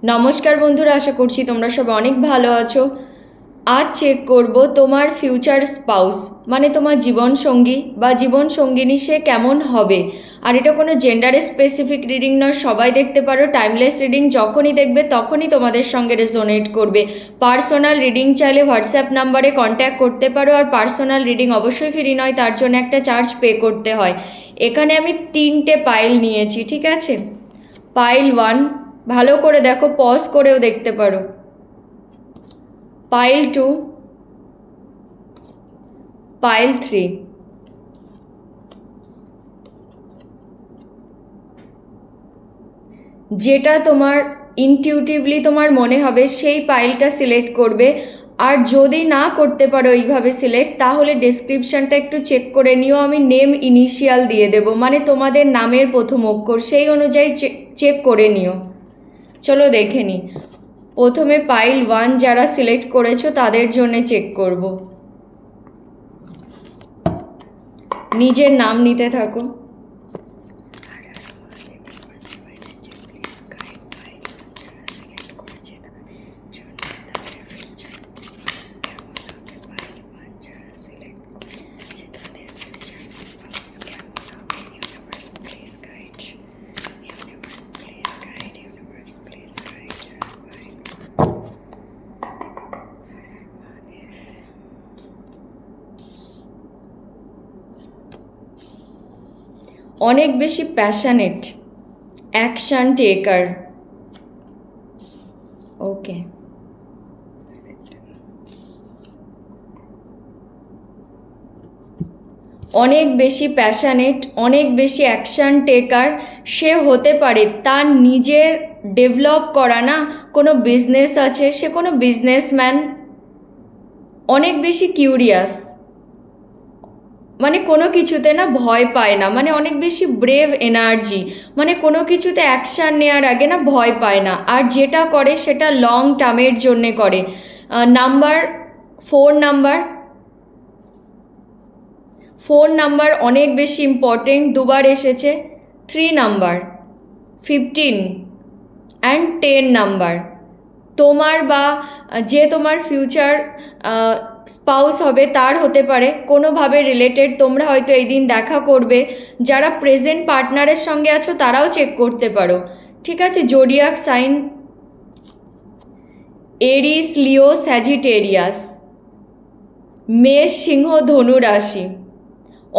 নমস্কার বন্ধুরা, আশা করছি তোমরা সব অনেক ভালো আছো। আজ চেক করব তোমার ফিউচার স্পাউস মানে তোমার জীবন সঙ্গী বা জীবন সঙ্গিনী সে কেমন হবে। আর এটা কোনো জেন্ডারে স্পেসিফিক রিডিং নয়, সবাই দেখতে পারো। টাইমলেস রিডিং, যখনই দেখবে তখনই তোমাদের সঙ্গে রেজোনেট করবে। পার্সোনাল রিডিং চাইলে হোয়াটসঅ্যাপ নাম্বারে কন্ট্যাক্ট করতে পারো। আর পার্সোনাল রিডিং অবশ্যই ফ্রি নয়, তার জন্য একটা চার্জ পে করতে হয়। এখানে আমি 3টে পাইল নিয়েছি, ঠিক আছে। পাইল 1 ভালো করে দেখো, পজ করেও দেখতে পারো। Pile 2, pile 3। যেটা তোমার ইনটিউটিভলি তোমার মনে হবে সেই পাইলটা সিলেক্ট করবে। আর যদি না করতে পারো এইভাবে সিলেক্ট, তাহলে ডেসক্রিপশানটা একটু চেক করে নিও। আমি নেম ইনিশিয়াল দিয়ে দেব, মানে তোমাদের নামের প্রথম অক্ষর, সেই অনুযায়ী চেক করে নিও। চলো দেখে নিই। প্রথমে পাইল 1 যারা সিলেক্ট করেছো তাদের জন্য চেক করব। নিজের নাম নিতে থাকো। অনেক বেশি প্যাশনেট, অ্যাকশন টেকার। ওকে, অনেক বেশি প্যাশনেট, অনেক বেশি অ্যাকশন টেকার সে হতে পারে। তার নিজের ডেভেলপ করা না কোনো বিজনেস আছে, সে কোনো বিজনেসম্যান। অনেক বেশি কিউরিয়াস, মানে কোনো কিছুতে না ভয় পায় না, মানে অনেক বেশি ব্রেভ এনার্জি, মানে কোনো কিছুতে অ্যাকশান নেওয়ার আগে না ভয় পায় না। আর যেটা করে সেটা লং টার্মের জন্যে করে। নাম্বার 4 নাম্বার অনেক বেশি ইম্পর্টেন্ট, দুবার এসেছে। 3 নাম্বার, 15 অ্যান্ড 10 নাম্বার। তোমার বা যে তোমার ফিউচার স্পাউস হবে তার হতে পারে কোনোভাবে রিলেটেড। তোমরা হয়তো এই দিন দেখা করবে। যারা প্রেজেন্ট পার্টনারের সঙ্গে আছো তারাও চেক করতে পারো, ঠিক আছে। জোডিয়াক সাইন এরিস, লিও, স্যাজিটেরিয়াস, মেষ, সিংহ, ধনু রাশি।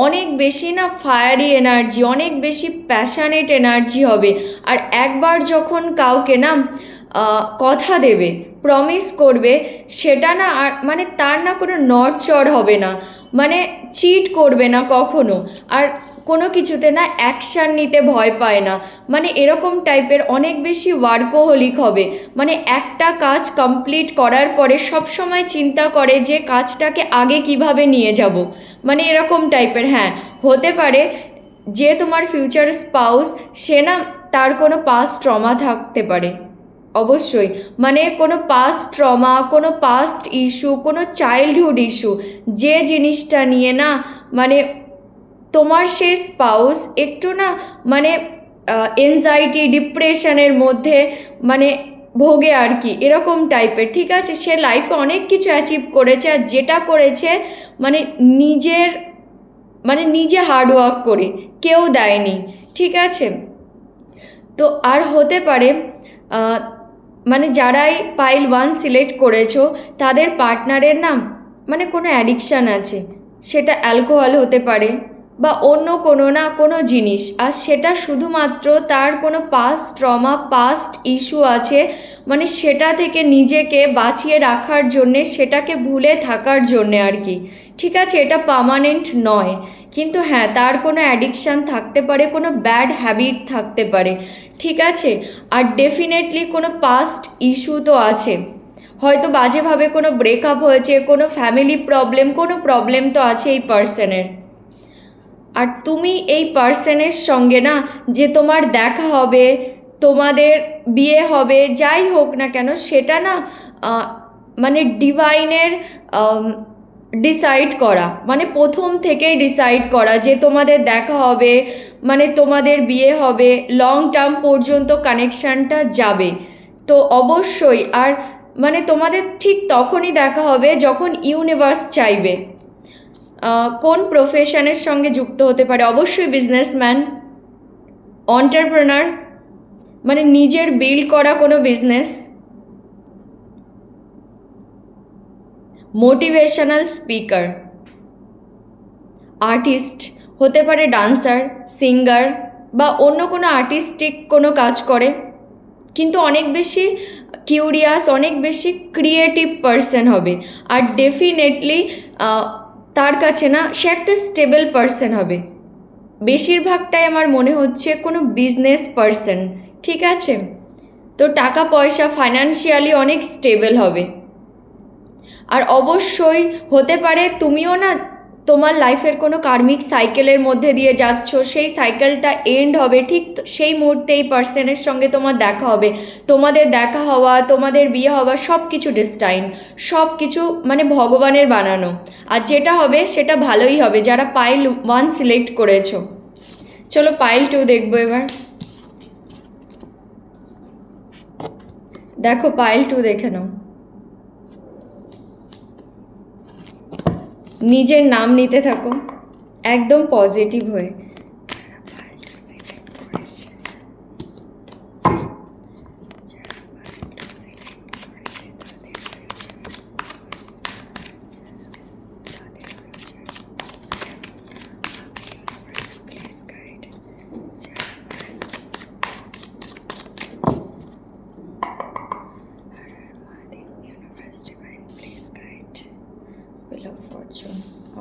অনেক বেশি না ফায়ারি এনার্জি, অনেক বেশি প্যাশনেট এনার্জি হবে। আর একবার যখন কাউকে না কথা দেবে, প্রমিস করবে, সেটা না আর মানে তার না কোনো নড়চড় হবে না, মানে চিট করবে না কখনো। আর কোনো কিছুতে না অ্যাকশান নিতে ভয় পায় না, মানে এরকম টাইপের। অনেক বেশি ওয়ার্কোহলিক হবে, মানে একটা কাজ কমপ্লিট করার পরে সব সময় চিন্তা করে যে কাজটাকে আগে কিভাবে নিয়ে যাব, মানে এরকম টাইপের। হ্যাঁ, হতে পারে যে তোমার ফিউচার স্পাউস সে না তার কোনো পাস্ট ট্রমা থাকতে পারে, অবশ্যই। মানে কোনো পাস্ট ট্রমা, কোনো পাস্ট ইস্যু, কোনো চাইল্ডহুড ইস্যু, যে জিনিসটা নিয়ে না মানে তোমার সেই স্পাউস একটু না মানে এনজাইটি, ডিপ্রেশনের মধ্যে মানে ভোগে আর কি, এরকম টাইপের, ঠিক আছে। সে লাইফে অনেক কিছু অ্যাচিভ করেছে, আর যেটা করেছে মানে নিজের মানে নিজে হার্ডওয়ার্ক করে, কেউ দেয়নি, ঠিক আছে। তো আর হতে পারে মানে যারাই পাইল 1 সিলেক্ট করেছো তাদের পার্টনারের নাম মানে কোনো অ্যাডিকশান আছে, সেটা অ্যালকোহল হতে পারে বা অন্য কোনো না কোনো জিনিস। আর সেটা শুধুমাত্র তার কোনো পাস্ট ট্রমা, পাস্ট ইস্যু আছে, মানে সেটা থেকে নিজেকে বাঁচিয়ে রাখার জন্যে, সেটাকে ভুলে থাকার জন্যে আর কি, ঠিক আছে। এটা পার্মানেন্ট নয়, কিন্তু হ্যাঁ তার কোনো অ্যাডিকশান থাকতে পারে, কোনো ব্যাড হ্যাবিট থাকতে পারে, ঠিক আছে। আর ডেফিনেটলি কোনো পাস্ট ইস্যু তো আছে, হয়তো বাজেভাবে কোনো ব্রেকআপ হয়েছে, কোনো ফ্যামিলি প্রবলেম, কোনো প্রবলেম তো আছে এই পার্সনের। আর তুমি এই পার্সনের সঙ্গে না যে তোমার দেখা হবে, তোমাদের বিয়ে হবে, যাই হোক না কেন, সেটা না মানে ডিভাইনের ডিসাইড করা, মানে প্রথম থেকেই ডিসাইড করা যে তোমাদের দেখা হবে, মানে তোমাদের বিয়ে হবে, লং টার্ম পর্যন্ত কানেকশানটা যাবে। তো তো অবশ্যই আর মানে তোমাদের ঠিক তখনই দেখা হবে যখন ইউনিভার্স চাইবে। কোন প্রফেশনের সঙ্গে যুক্ত হতে পারে? অবশ্যই বিজনেসম্যান, এন্টারপ্রেনার, মানে নিজের বিল্ড করা কোনো বিজনেস, মোটিভেশনাল স্পিকার, আর্টিস্ট হতে পারে, ডান্সার, সিঙ্গার বা অন্য কোনো আর্টিস্টিক কোনো কাজ করে, কিন্তু অনেক বেশি কিউরিয়াস, অনেক বেশি ক্রিয়েটিভ পারসন হবে। আর ডেফিনেটলি তার কাছে না, সে একটা স্টেবল পারসন হবে। বেশিরভাগটাই আমার মনে হচ্ছে কোনো বিজনেস পারসন, ঠিক আছে? তো টাকা পয়সা ফাইন্যান্সিয়ালি অনেক স্টেবল হবে। আর অবশ্যই হতে পারে তুমিও না তোমার লাইফের কোনো কার্মিক সাইকেলের মধ্যে দিয়ে যাচ্ছ, সেই সাইকেলটা এন্ড হবে, ঠিক সেই মুহূর্তে এই পার্সনের সঙ্গে তোমার দেখা হবে। তোমাদের দেখা হওয়া, তোমাদের বিয়ে হওয়া সব কিছু ডেস্টাইন, সব কিছু মানে ভগবানের বানানো। আর যেটা হবে সেটা ভালোই হবে, যারা পাইল 1 সিলেক্ট করেছো। চলো পাইল 2 দেখবো এবার। দেখো পাইল 2 দেখে নাও। নিজের নাম নিতে থাকো একদম পজিটিভ হয়ে।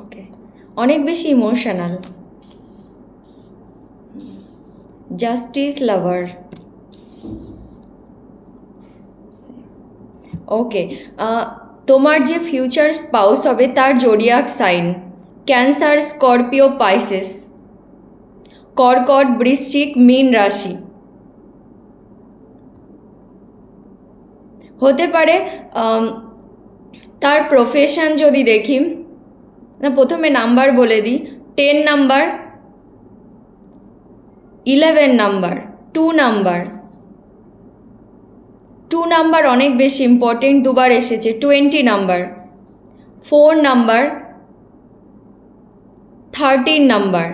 ওকে, অনেক বেশি ইমোশনাল, জাস্টিস লাভার। ওকে, তোমার যে ফিউচার স্পাউস হবে তার zodiac sign Cancer, Scorpio, Pisces, কর্কট, বৃশ্চিক, মীন রাশি হতে পারে। তার প্রফেশন যদি দেখি না, প্রথমে নাম্বার বলে দিই, 10 নাম্বার, 11 নাম্বার, 2 নাম্বার। 2 নাম্বার অনেক বেশি ইম্পর্টেন্ট, দুবার এসেছে। 20 নাম্বার, 4 নাম্বার, 13 নাম্বার।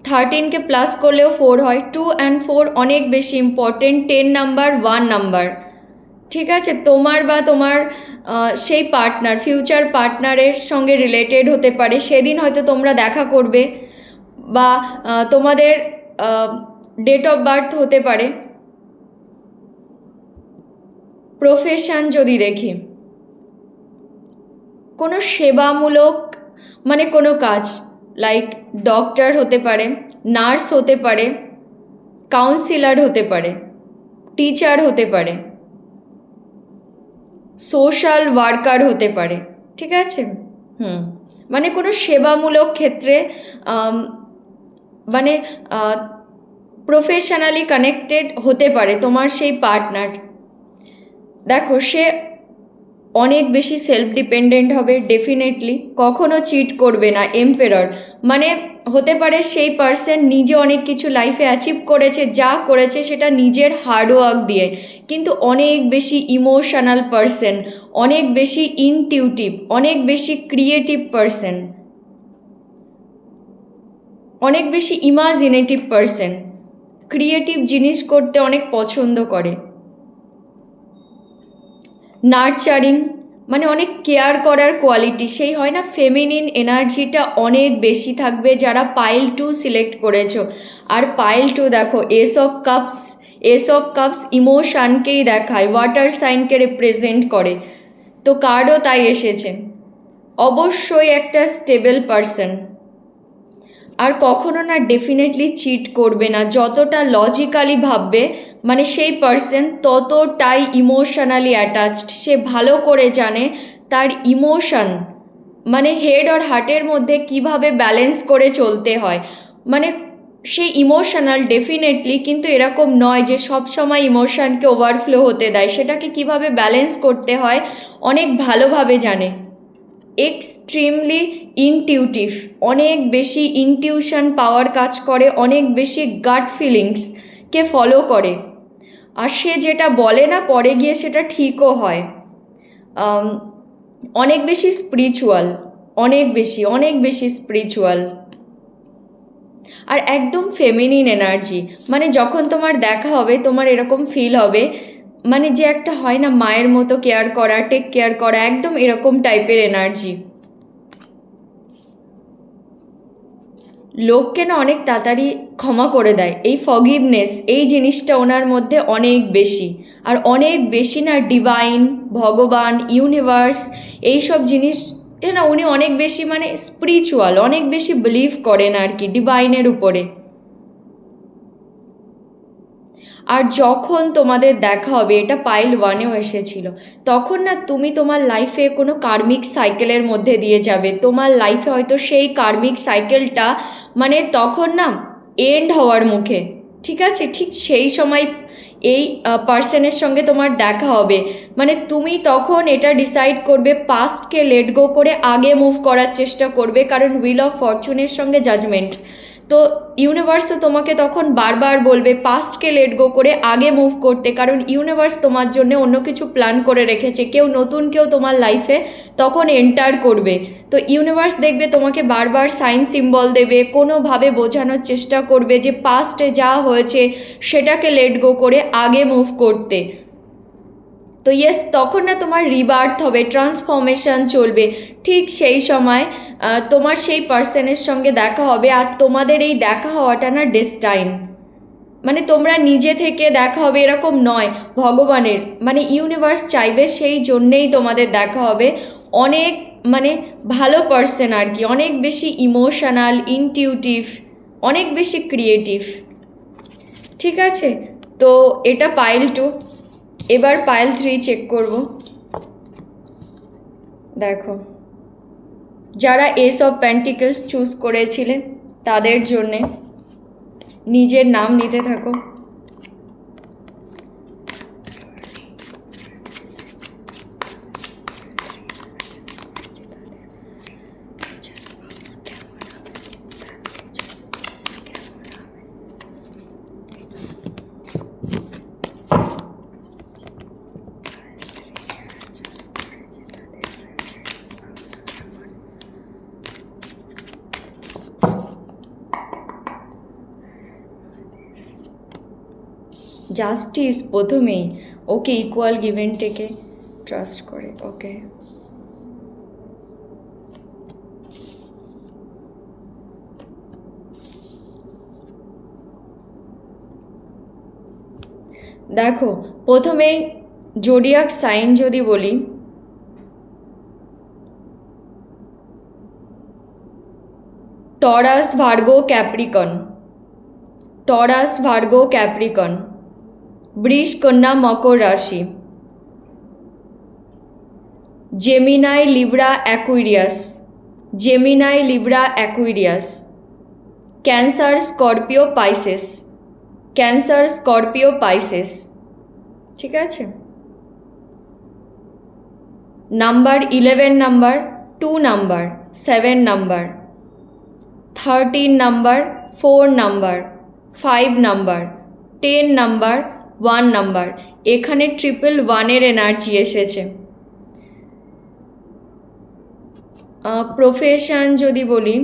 13কে প্লাস করলেও 4 হয়। 2 and 4 অনেক বেশি ইম্পর্টেন্ট। 10 নাম্বার, 1 নাম্বার, ঠিক আছে? তোমার বা তোমার সেই পার্টনার, ফিউচার পার্টনারের সঙ্গে রিলেটেড হতে পারে। সেদিন হয়তো তোমরা দেখা করবে বা তোমাদের ডেট অফ বার্থ হতে পারে। প্রফেশন যদি দেখি, কোনো সেবামূলক মানে কোনো কাজ, লাইক ডক্টর হতে পারে, নার্স হতে পারে, কাউন্সিলর হতে পারে, টিচার হতে পারে, সোশ্যাল ওয়ার্কার হতে পারে, ঠিক আছে? মানে কোনো সেবামূলক ক্ষেত্রে মানে প্রফেশনালি কানেক্টেড হতে পারে তোমার সেই পার্টনার। দেখো সে অনেক বেশি সেলফ ডিপেন্ডেন্ট হবে, ডেফিনেটলি কখনো চিট করবে না। এম্পেরর মানে হতে পারে সেই পার্সন নিজে অনেক কিছু লাইফে অ্যাচিভ করেছে, যা করেছে সেটা নিজের হার্ডওয়ার্ক দিয়ে, কিন্তু অনেক বেশি ইমোশনাল পার্সন, অনেক বেশি ইনটিউটিভ, অনেক বেশি ক্রিয়েটিভ পার্সন, অনেক বেশি ইমাজিনেটিভ পার্সন, ক্রিয়েটিভ জিনিস করতে অনেক পছন্দ করে। নার্চারিং মানে অনেক কেয়ার করার কোয়ালিটি, সেই হয় না ফেমিনিন এনার্জিটা অনেক বেশি থাকবে যারা পাইল 2 সিলেক্ট করেছো। আর পাইল 2 দেখো ace of cups, ace of cups ইমোশনকেই দেখায়, ওয়াটার সাইনকে রিপ্রেজেন্ট করে, তো কার্ডও তাই এসেছে। অবশ্যই একটা স্টেবল পারসন, আর কখনো না ডেফিনেটলি চিট করবে না। যতটা লজিক্যালি ভাববে মানে সেই পার্সন ততটাই ইমোশনালি অ্যাটাচড। সে ভালো করে জানে তার ইমোশন মানে হেড আর হার্টের মধ্যে কিভাবে ব্যালেন্স করে চলতে হয়। মানে সেই ইমোশনাল ডেফিনেটলি, কিন্তু এরকম নয় যে সব সময় ইমোশনকে ওভারফ্লো হতে দেয়, সেটাকে কিভাবে ব্যালেন্স করতে হয় অনেক ভালোভাবে জানে। এক্সট্রিমলি ইনটিউটিভ, অনেক বেশি ইনটিউশন পাওয়ার কাজ করে, অনেক বেশি গাট ফিলিংসকে ফলো করে। আর সে যেটা বলে না পরে গিয়ে সেটা ঠিকও হয়। অনেক বেশি স্পিরিচুয়াল, অনেক বেশি স্পিরিচুয়াল, আর একদম ফেমিনিন এনার্জি। মানে যখন তোমার দেখা হবে তোমার এরকম ফিল হবে, মানে যে একটা হয় না মায়ের মতো কেয়ার করা, টেক কেয়ার করা, একদম এরকম টাইপের এনার্জি। লোককে না অনেক তাড়াতাড়ি ক্ষমা করে দেয়, এই ফরগিভনেস এই জিনিসটা ওনার মধ্যে অনেক বেশি। আর অনেক বেশি না ডিভাইন, ভগবান, ইউনিভার্স, এইসব জিনিস না উনি অনেক বেশি মানে স্পিরিচুয়াল, অনেক বেশি বিলিভ করেন আর কি ডিভাইনের উপরে। আর যখন তোমাদের দেখা হবে, এটা পাইল 1-এও এসেছিল, তখন না তুমি তোমার লাইফে কোনো কার্মিক সাইকেলের মধ্যে দিয়ে যাবে। তোমার লাইফে হয়তো সেই কার্মিক সাইকেলটা মানে তখন না এন্ড হওয়ার মুখে, ঠিক আছে? ঠিক সেই সময় এই পার্সনের সঙ্গে তোমার দেখা হবে, মানে তুমি তখন এটা ডিসাইড করবে, পাস্টকে লেট গো করে আগে মুভ করার চেষ্টা করবে, কারণ হুইল অফ ফরচুনের সঙ্গে জাজমেন্ট। তো ইউনিভার্সও তোমাকে তখন বারবার বলবে পাস্টকে লেট গো করে আগে মুভ করতে, কারণ ইউনিভার্স তোমার জন্য অন্য কিছু প্ল্যান করে রেখেছে, কেউ নতুন কেউ তোমার লাইফে তখন এন্টার করবে। তো ইউনিভার্স দেখবে তোমাকে বারবার সাইন সিম্বল দেবে, কোনোভাবে বোঝানোর চেষ্টা করবে যে পাস্টে যা হয়েছে সেটাকে লেট গো করে আগে মুভ করতে। তো ইয়েস, তখন না তোমার রিবার্থ হবে, ট্রান্সফরমেশন চলবে। ঠিক সেই সময় তোমার সেই পার্সনের সঙ্গে দেখা হবে, আর তোমাদের এই দেখা হওয়াটা না ডেস্টাইন, মানে তোমরা নিজে থেকে দেখা হবে এরকম নয়, ভগবানের মানে ইউনিভার্স চাইবে, সেই জন্যেই তোমাদের দেখা হবে। অনেক মানে ভালো পার্সন আর কি, অনেক বেশি ইমোশনাল, ইনটিউটিভ, অনেক বেশি ক্রিয়েটিভ, ঠিক আছে? তো এটা পাইল 2। এবার পাইল 3 চেক করব। দেখো, যারা এস অফ পেন্টিকলস চুজ করেছিলে তাদের জন্যে নিজের নাম নিতে থাকো। জাস্টিস প্রথমেই, ওকে ইকুয়াল গিভ অ্যান্ড টেকে ট্রাস্ট করে, ওকে। দেখো, প্রথমেই জোডিয়াক সাইন যদি বলি, Taurus, Virgo, Capricorn, Taurus, Virgo, Capricorn, বৃষ, কন্যা, মকর রাশি, Gemini, Libra, Aquarius, Gemini, Libra, Aquarius, Cancer, Scorpio, Pisces, Cancer, Scorpio, Pisces, ঠিক আছে? Number 11 number, 2 number, 7 number, 13 number, 4 number, 5 number, 10 number, 1 number. এখানে 111-এর এনার্জি এসেছে। প্রফেশন যদি বলি,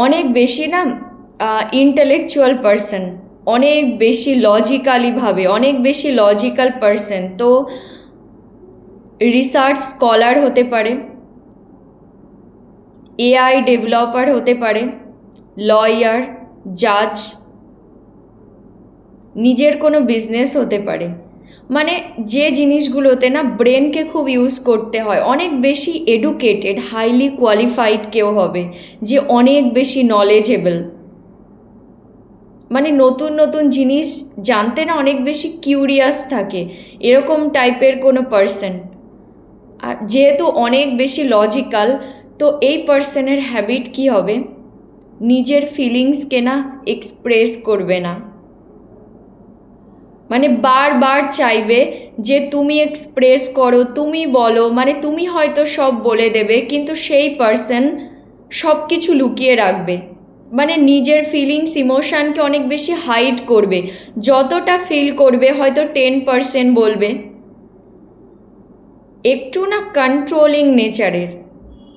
অনেক বেশি না ইন্টেলেকচুয়াল পারসন, অনেক বেশি লজিক্যালি ভাবে, অনেক বেশি লজিক্যাল পারসন। তো রিসার্চ স্কলার হতে পারে, এআই ডেভেলপার হতে পারে, লয়ার, জাজ, নিজের কোনো বিজনেস হতে পারে, মানে যে জিনিসগুলোতে না ব্রেনকে খুব ইউজ করতে হয়। অনেক বেশি এডুকেটেড, হাইলি কোয়ালিফাইড কেউ হবে, যে অনেক বেশি নলেজেবল, মানে নতুন নতুন জিনিস জানতে না অনেক বেশি কিউরিয়াস থাকে, এরকম টাইপের কোনো পার্সন। আর যেহেতু অনেক বেশি লজিক্যাল, তো এই পার্সনের হ্যাবিট কী হবে, নিজের ফিলিংসকে না এক্সপ্রেস করবে না, মানে বারবার চাইবে যে তুমি এক্সপ্রেস করো, তুমি বলো, মানে তুমি হয়তো সব বলে দেবে কিন্তু সেই পার্সন সব কিছু লুকিয়ে রাখবে। মানে নিজের ফিলিংস ইমোশানকে অনেক বেশি হাইড করবে, যতটা ফিল করবে হয়তো 10% বলবে। একটু না কন্ট্রোলিং নেচারের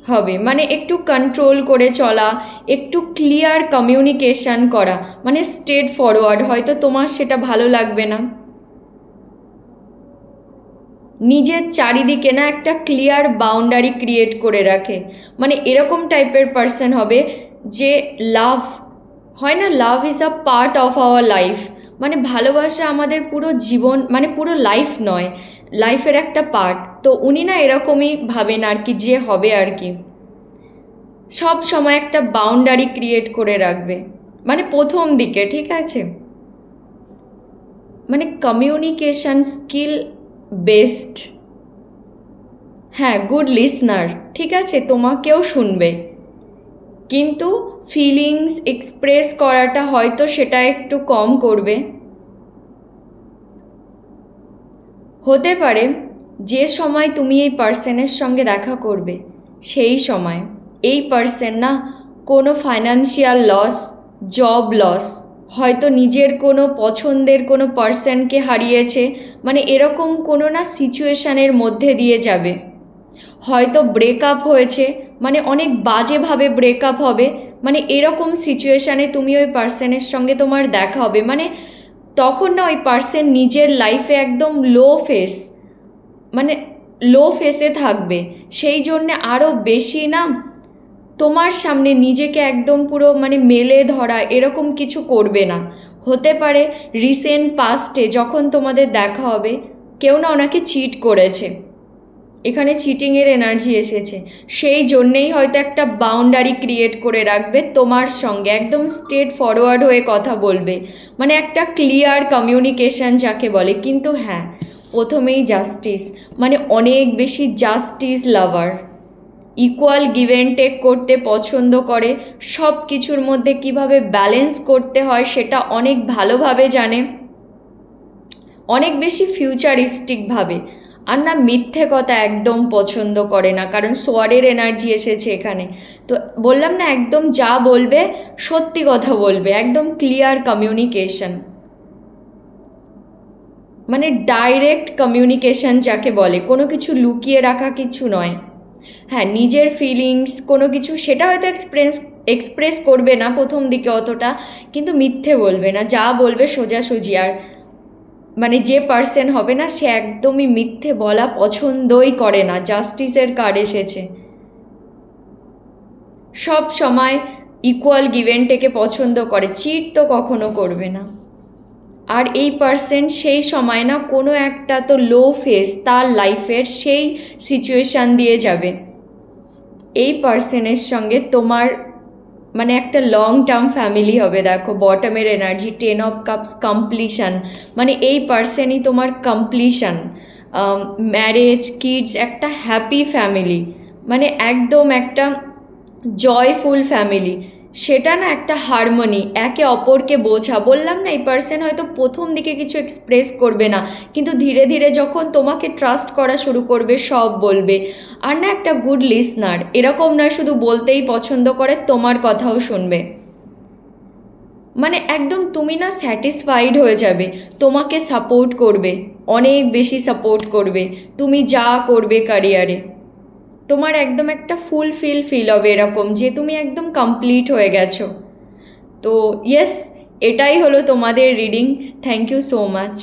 হবে, মানে একটু কন্ট্রোল করে চলা, একটু ক্লিয়ার কমিউনিকেশন করা, মানে স্ট্রেট ফরওয়ার্ড। হয়তো তোমার সেটা ভালো লাগবে না, নিজের চারিদিকে না একটা ক্লিয়ার বাউন্ডারি ক্রিয়েট করে রাখে, মানে এরকম টাইপের পার্সন হবে যে লাভ হয় না, love is a part of our life, মানে ভালোবাসা আমাদের পুরো জীবন, মানে পুরো লাইফ নয়, লাইফের একটা পার্ট। তো উনি না এরকমই ভাবেন আর কি, যে হবে আর কি, সব সময় একটা বাউন্ডারি ক্রিয়েট করে রাখবে, মানে প্রথম দিকে, ঠিক আছে। মানে কমিউনিকেশন স্কিল বেস্ট। হ্যাঁ, গুড লিসনার, ঠিক আছে, তোমাকেও শুনবে, কিন্তু ফিলিংস এক্সপ্রেস করাটা হয়তো সেটা একটু কম করবে। হতে পারে যে সময় তুমি এই পার্সনের সঙ্গে দেখা করবে সেই সময় এই পার্সন না কোনো ফাইন্যান্সিয়াল লস, জব লস, হয়তো নিজের কোনো পছন্দের কোনো পার্সনকে হারিয়েছে, মানে এরকম কোনো না সিচুয়েশানের মধ্যে দিয়ে যাবে। হয়তো ব্রেকআপ হয়েছে, মানে অনেক বাজেভাবে ব্রেকআপ হবে, মানে এরকম সিচুয়েশানে তুমি ওই পার্সনের সঙ্গে তোমার দেখা হবে, মানে তখন না ওই পার্সন নিজের লাইফে একদম লো ফেস, মানে লো ফেসে থাকবে, সেই জন্যে আরও বেশি না তোমার সামনে নিজেকে একদম পুরো মানে মেলে ধরা এরকম কিছু করবে না। হতে পারে রিসেন্ট পাস্টে যখন তোমাদের দেখা হবে কেউ না ওনাকে চিট করেছে, এখানে চিটিংয়ের এনার্জি এসেছে, সেই জন্যেই হয়তো একটা বাউন্ডারি ক্রিয়েট করে রাখবে তোমার সঙ্গে, একদম স্ট্রেট ফরওয়ার্ড হয়ে কথা বলবে, মানে একটা ক্লিয়ার কমিউনিকেশন যাকে বলে। কিন্তু হ্যাঁ, প্রথমেই জাস্টিস, মানে অনেক বেশি justice lover, equal give and take করতে পছন্দ করে, সব কিছুর মধ্যে কিভাবে ব্যালেন্স করতে হয় সেটা অনেক ভালোভাবে জানে, অনেক বেশি ফিউচারিস্টিকভাবে। আর না মিথ্যে কথা একদম পছন্দ করে না, কারণ সোয়ারের এনার্জি এসেছে এখানে। তো বললাম না, একদম যা বলবে সত্যি কথা বলবে, একদম ক্লিয়ার কমিউনিকেশন, মানে ডাইরেক্ট কমিউনিকেশন যাকে বলে, কোনো কিছু লুকিয়ে রাখা কিছু নয়। হ্যাঁ, নিজের ফিলিংস কোনো কিছু সেটা হয়তো এক্সপ্রেস করবে না প্রথম দিকে অতটা, কিন্তু মিথ্যে বলবে না, যা বলবে সোজাসুজি। আর মানে যে পার্সন হবে না সে একদমই মিথ্যে বলা পছন্দই করে না, জাস্টিসের কার্ড এসেছে, সব সময় ইকুয়াল গিভ অ্যান্ড টেকে পছন্দ করে, চিট তো কখনো করবে না। আর এই পার্সন সেই সময় না কোনো একটা তো লো ফেজ তার লাইফের সেই সিচুয়েশান দিয়ে যাবে। এই পার্সনের সঙ্গে তোমার মানে একটা লং টার্ম ফ্যামিলি হবে। দেখো বটমের এনার্জি, 10 অফ কাপস, কমপ্লিশন, মানে এই পার্সনই তোমার কমপ্লিশন, ম্যারেজ, কিডস, একটা হ্যাপি ফ্যামিলি, মানে একদম একটা জয়ফুল ফ্যামিলি, সেটা না একটা হারমোনি, একে অপরকে বোঝা। বললাম না এই পার্সন হয়তো প্রথম দিকে কিছু এক্সপ্রেস করবে না, কিন্তু ধীরে ধীরে যখন তোমাকে ট্রাস্ট করা শুরু করবে সব বলবে। আর না একটা গুড লিসনার, এরকম নয় শুধু বলতেই পছন্দ করে, তোমার কথাও শুনবে, মানে একদম তুমি না স্যাটিসফাইড হয়ে যাবে, তোমাকে সাপোর্ট করবে, অনেক বেশি সাপোর্ট করবে, তুমি যা করবে ক্যারিয়ারে তোমার একদম একটা ফিল হবে, এরকম যে তুমি একদম কমপ্লিট হয়ে গেছো। তো ইয়েস, এটাই হলো তোমাদের রিডিং। Thank you so much.